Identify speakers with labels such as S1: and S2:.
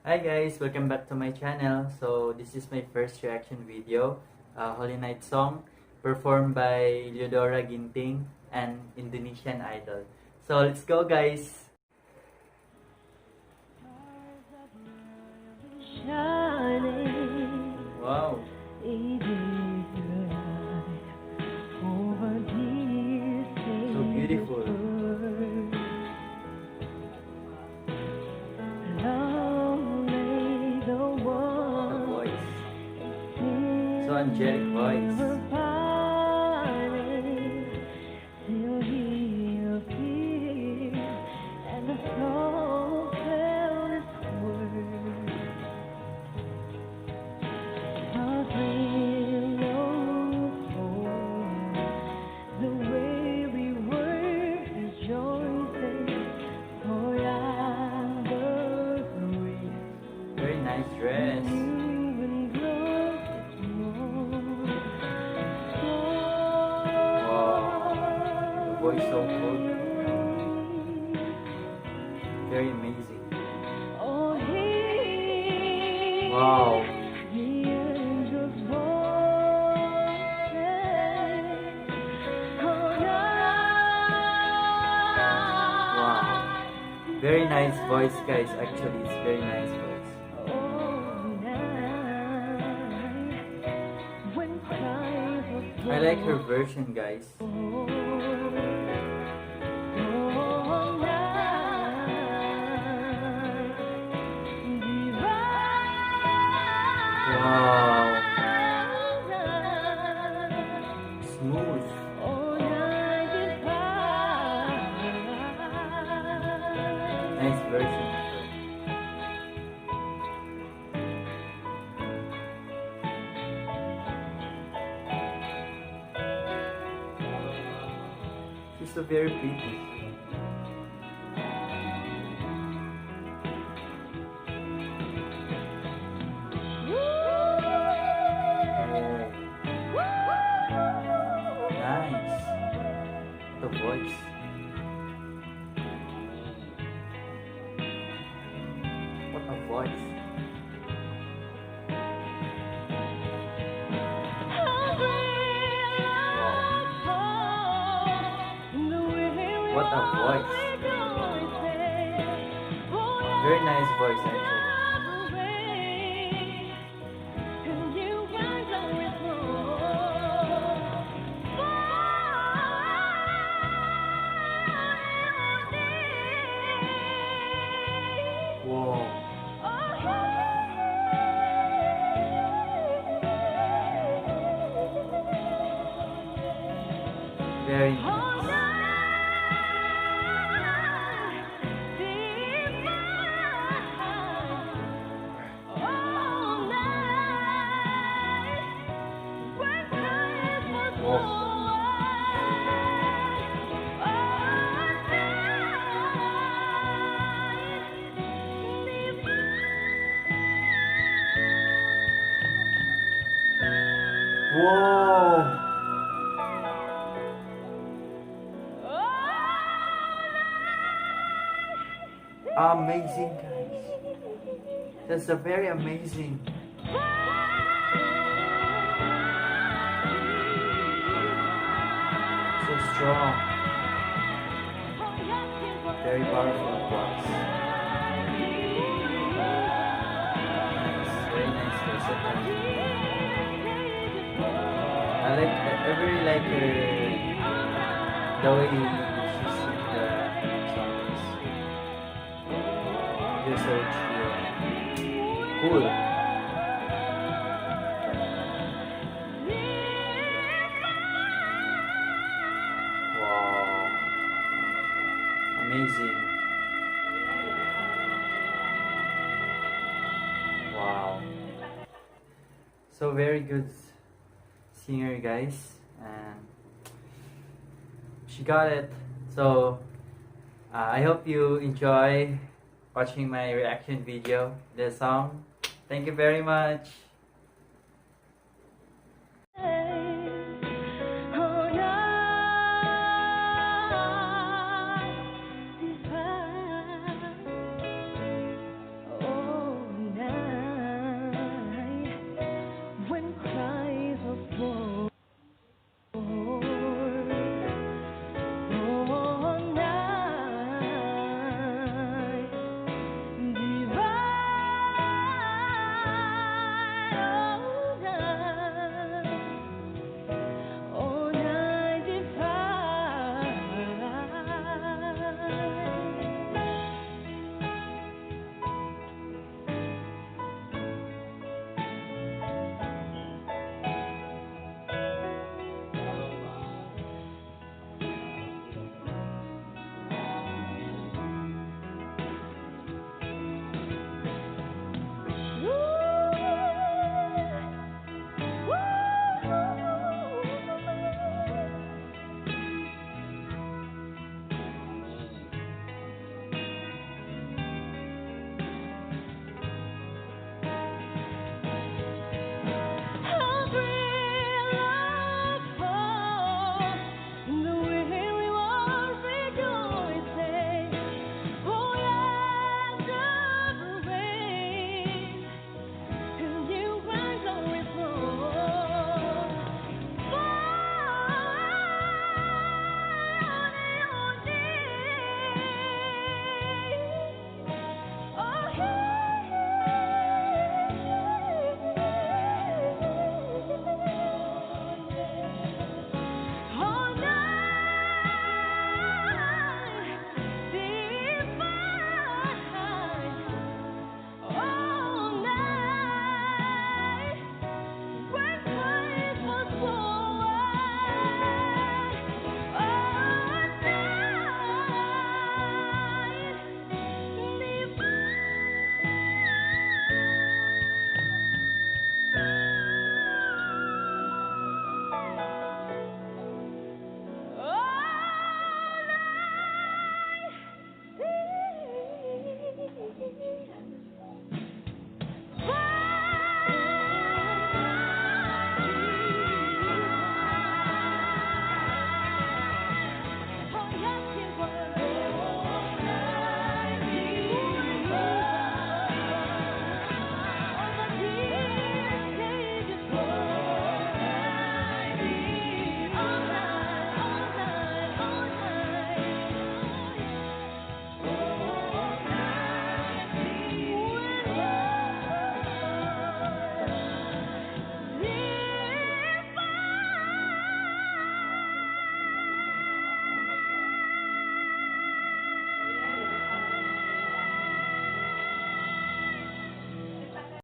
S1: Hi guys, welcome back to my channel. So this is my first reaction video, Holy Night song, performed by Leodora Ginting, an Indonesian idol. So let's go guys! Wow! So beautiful. So angelic voice. Very nice dress. Voice so good. Very amazing. Wow. Wow. Very nice voice guys, actually it's very nice voice. I like her version guys. Wow. Smooth. Nice version. She's so very pretty. The voice. What a voice. What a voice. Very nice voice actually. Whoa. Very nice. Whoa! Amazing guys. That's a very amazing. So strong. Very powerful voice. Nice, very nice versatile. I really like her, the way she sings the songs. They're so chill. Cool. Wow. Amazing. Wow. So very good singer guys, and she got it. So I hope you enjoy watching my reaction video, the song. Thank you very much.